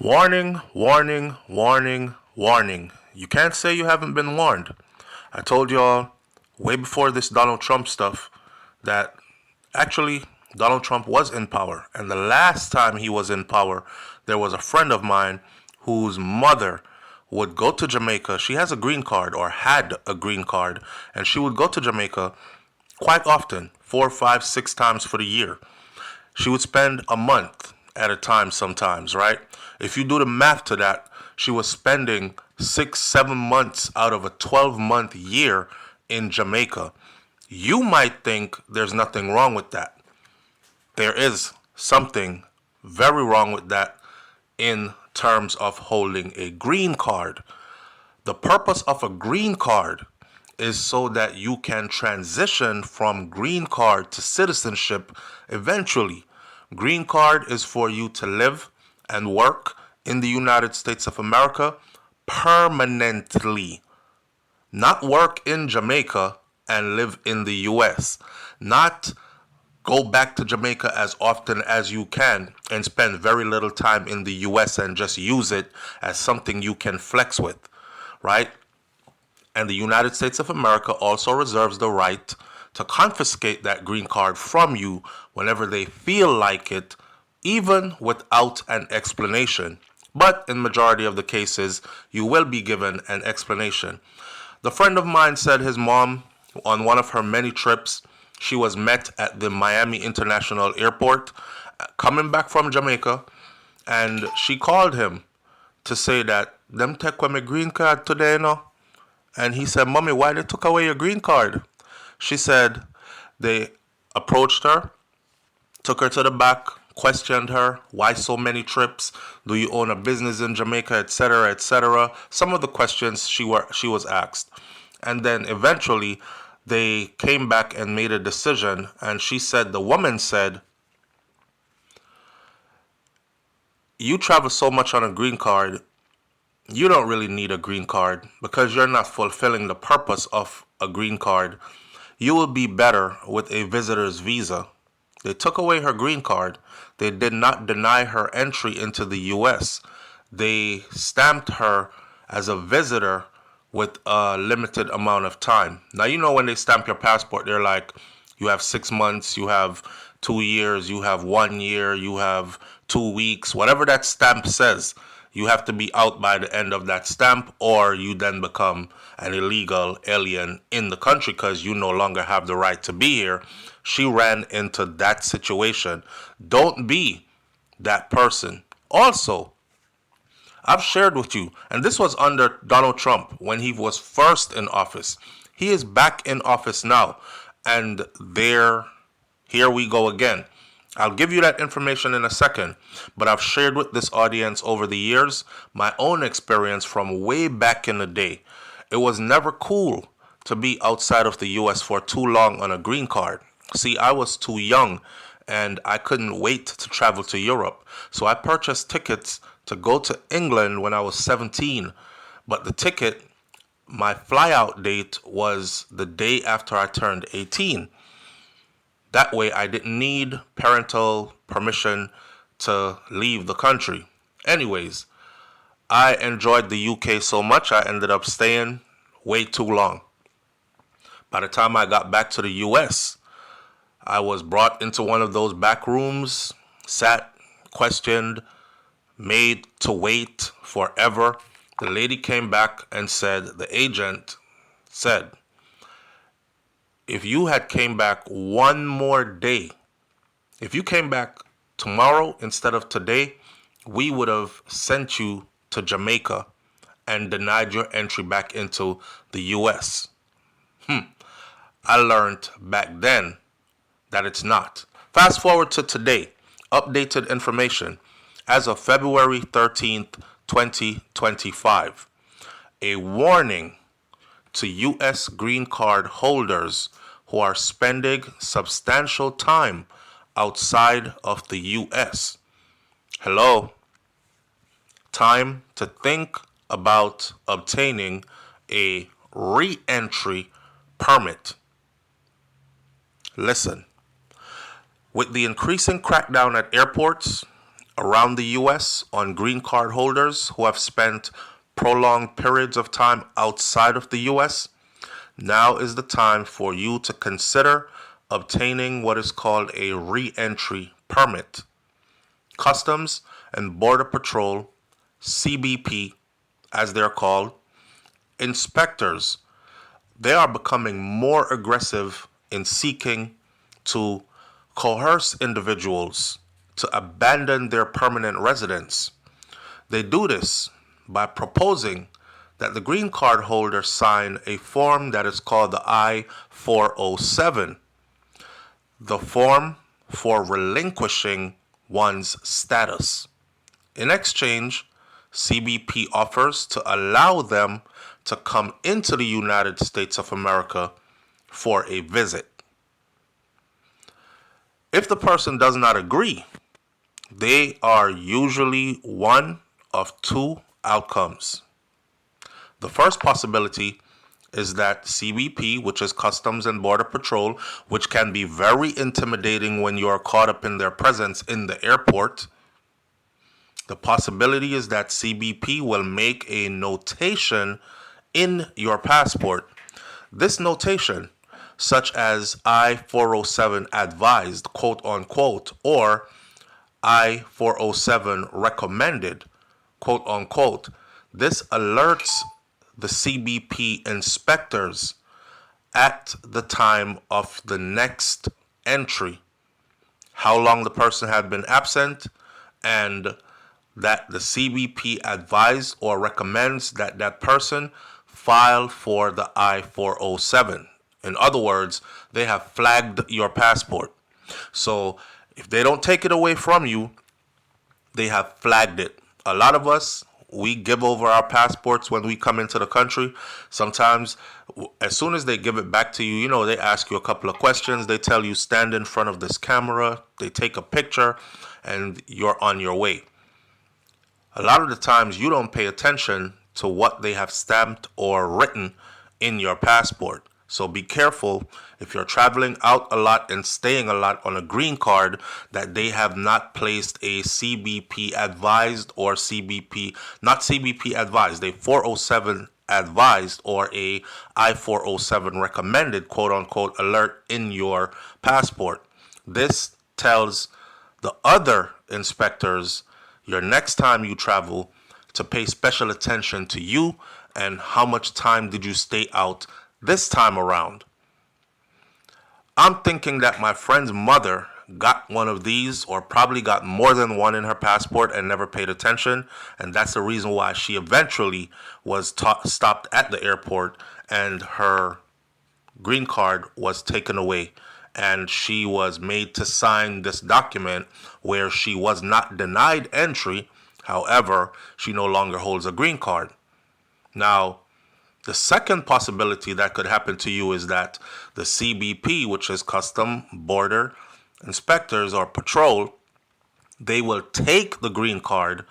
Warning, warning, warning, warning. You can't say you haven't been warned. I told y'all way before this Donald Trump stuff that actually Donald Trump was in power. And the last time he was in power, there was a friend of mine whose mother would go to Jamaica. She has a green card or had a green card, and she would go to Jamaica quite often, 4, 5, 6 times for the year. She would spend a month at a time sometimes, right? If you do the math to that, she was spending 6, 7 months out of a 12-month year in Jamaica. You might think there's nothing wrong with that. There is something very wrong with that in terms of holding a green card. The purpose of a green card is so that you can transition from green card to citizenship eventually. Green card is for you to live and work in the United States of America permanently. Not work in Jamaica and live in the US. Not go back to Jamaica as often as you can and spend very little time in the US and just use it as something you can flex with, right? And the United States of America also reserves the right to confiscate that green card from you whenever they feel like it, even without an explanation. But in majority of the cases, you will be given an explanation. The friend of mine said his mom, on one of her many trips, she was met at the Miami International Airport, coming back from Jamaica, and she called him to say that them take away my green card today, no? And he said, Mommy, why they took away your green card? She said they approached her, took her to the back, questioned her, why so many trips? Do you own a business in Jamaica, etc., etc.? Some of the questions she was asked. And then eventually they came back and made a decision, and the woman said, you travel so much on a green card, you don't really need a green card because you're not fulfilling the purpose of a green card. You will be better with a visitor's visa. They took away her green card. They did not deny her entry into the U.S. They stamped her as a visitor with a limited amount of time. Now, you know when they stamp your passport, they're like, you have 6 months, you have 2 years, you have 1 year, you have 2 weeks, whatever that stamp says. You have to be out by the end of that stamp, or you then become an illegal alien in the country because you no longer have the right to be here. She ran into that situation. Don't be that person. Also, I've shared with you, and this was under Donald Trump when he was first in office. He is back in office now, and here we go again. I'll give you that information in a second, but I've shared with this audience over the years my own experience from way back in the day. It was never cool to be outside of the US for too long on a green card. See, I was too young and I couldn't wait to travel to Europe. So I purchased tickets to go to England when I was 17. But the ticket, my flyout date was the day after I turned 18. That way, I didn't need parental permission to leave the country. Anyways, I enjoyed the UK so much, I ended up staying way too long. By the time I got back to the US, I was brought into one of those back rooms, sat, questioned, made to wait forever. The lady came back and said, the agent said, if you had came back one more day, if you came back tomorrow instead of today, we would have sent you to Jamaica and denied your entry back into the US. I learned back then that it's not. Fast forward to today, updated information. As of February 13th, 2025, a warning to U.S. green card holders who are spending substantial time outside of the U.S. Hello? Time to think about obtaining a re-entry permit. Listen, with the increasing crackdown at airports, around the U.S. on green card holders who have spent prolonged periods of time outside of the U.S., now is the time for you to consider obtaining what is called a re-entry permit. Customs and Border Patrol, CBP, as they're called, inspectors, they are becoming more aggressive in seeking to coerce individuals to abandon their permanent residence. They do this by proposing that the green card holder sign a form that is called the I-407, the form for relinquishing one's status. In exchange, CBP offers to allow them to come into the United States of America for a visit. If the person does not agree, they are usually one of two outcomes. The first possibility is that CBP, which is Customs and Border Patrol, which can be very intimidating when you are caught up in their presence in the airport. The possibility is that CBP will make a notation in your passport. This notation, such as I-407 advised, quote unquote, or I-407 recommended, quote unquote, this alerts the CBP inspectors at the time of the next entry how long the person had been absent, and that the CBP advised or recommends that that person file for the I-407. In other words, they have flagged your passport. So if they don't take it away from you, they have flagged it. A lot of us, we give over our passports when we come into the country. Sometimes, as soon as they give it back to you, you know, they ask you a couple of questions. They tell you, stand in front of this camera. They take a picture, and you're on your way. A lot of the times, you don't pay attention to what they have stamped or written in your passport. So be careful if you're traveling out a lot and staying a lot on a green card that they have not placed a CBP advised or CBP, not CBP advised, a 407 advised or a I-407 recommended, quote unquote, alert in your passport. This tells the other inspectors your next time you travel to pay special attention to you and how much time did you stay out this time around. I'm thinking that my friend's mother got one of these, or probably got more than one in her passport and never paid attention, and that's the reason why she eventually was stopped at the airport and her green card was taken away, and she was made to sign this document where she was not denied entry. However, she no longer holds a green card. Now, the second possibility that could happen to you is that the CBP, which is Custom Border Inspectors or Patrol, they will take the green card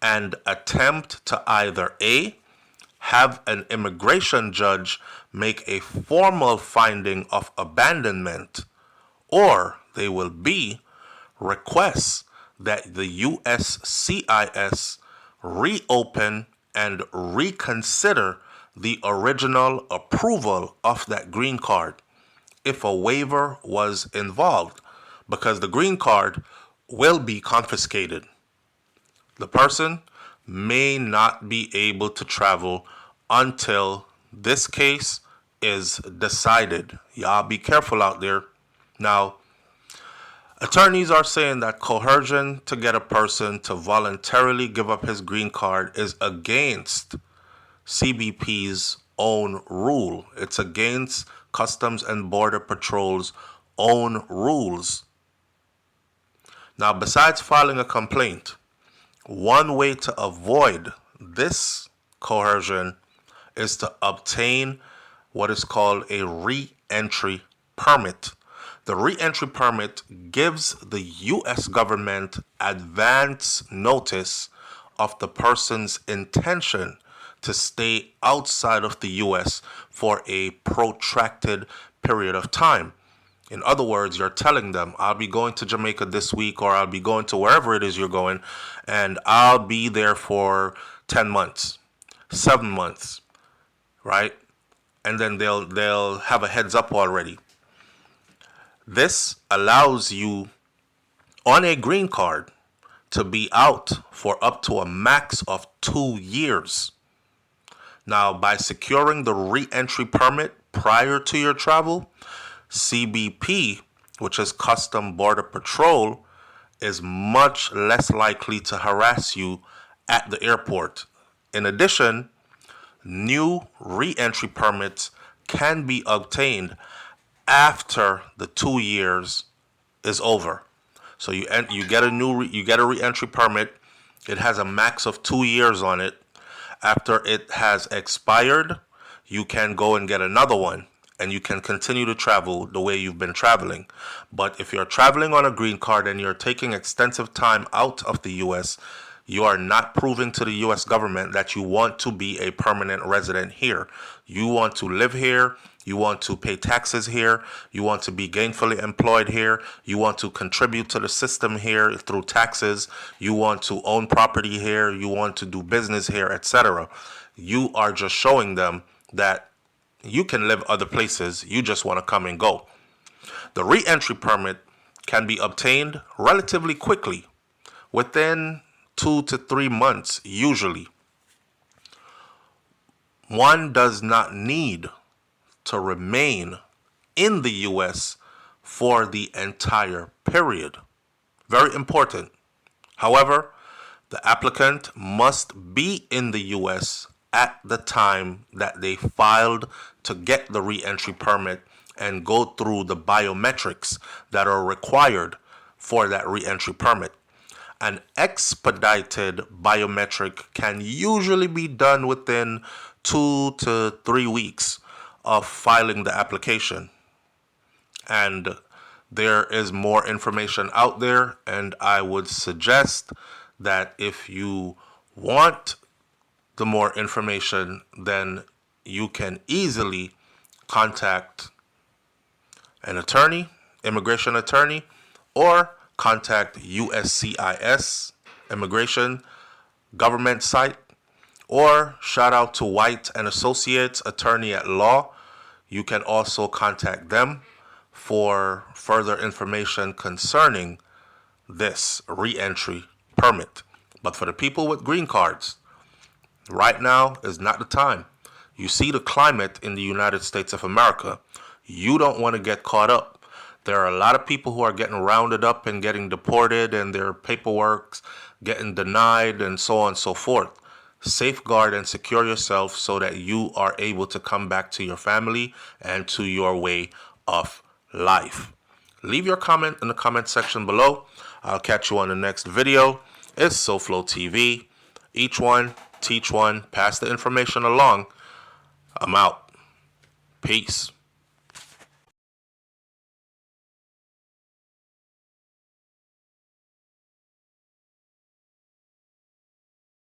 and attempt to either A, have an immigration judge make a formal finding of abandonment, or they will B, request that the USCIS reopen and reconsider the original approval of that green card if a waiver was involved, because the green card will be confiscated. The person may not be able to travel until this case is decided. Y'all be careful out there. Now, attorneys are saying that coercion to get a person to voluntarily give up his green card is against CBP's own rule. It's against Customs and Border Patrol's own rules. Now, besides filing a complaint, one way to avoid this coercion is to obtain what is called a re-entry permit. The re-entry permit gives the U.S. government advance notice of the person's intention to stay outside of the U.S. for a protracted period of time. In other words, you're telling them, I'll be going to Jamaica this week, or I'll be going to wherever it is you're going, and I'll be there for 10 months, 7 months, right? And then they'll have a heads up already. This allows you on a green card to be out for up to a max of 2 years. Now, by securing the re-entry permit prior to your travel, CBP, which is Custom Border Patrol, is much less likely to harass you at the airport. In addition, new re-entry permits can be obtained after the 2 years is over. So you get a re-entry permit. It has a max of 2 years on it. After it has expired, you can go and get another one, and you can continue to travel the way you've been traveling. But if you're traveling on a green card and you're taking extensive time out of the U.S., you are not proving to the U.S. government that you want to be a permanent resident here. You want to live here. You want to pay taxes here. You want to be gainfully employed here. You want to contribute to the system here through taxes. You want to own property here. You want to do business here, etc. You are just showing them that you can live other places. You just want to come and go. The re-entry permit can be obtained relatively quickly, within 2 to 3 months usually. One does not need to remain in the U.S. for the entire period. Very important. However, the applicant must be in the U.S. at the time that they filed to get the re-entry permit and go through the biometrics that are required for that re-entry permit. An expedited biometric can usually be done within 2 to 3 weeks of filing the application. And there is more information out there, and I would suggest that if you want the more information, then you can easily contact an attorney, immigration attorney, or contact USCIS, immigration government site, or shout out to White and Associates, attorney at law. You can also contact them for further information concerning this re-entry permit. But for the people with green cards, right now is not the time. You see the climate in the United States of America. You don't want to get caught up. There are a lot of people who are getting rounded up and getting deported, and their paperwork getting denied, and so on and so forth. Safeguard and secure yourself so that you are able to come back to your family and to your way of life. Leave your comment in the comment section below. I'll catch you on the next video. It's SouFLoTV. Each one, teach one, pass the information along. I'm out. Peace.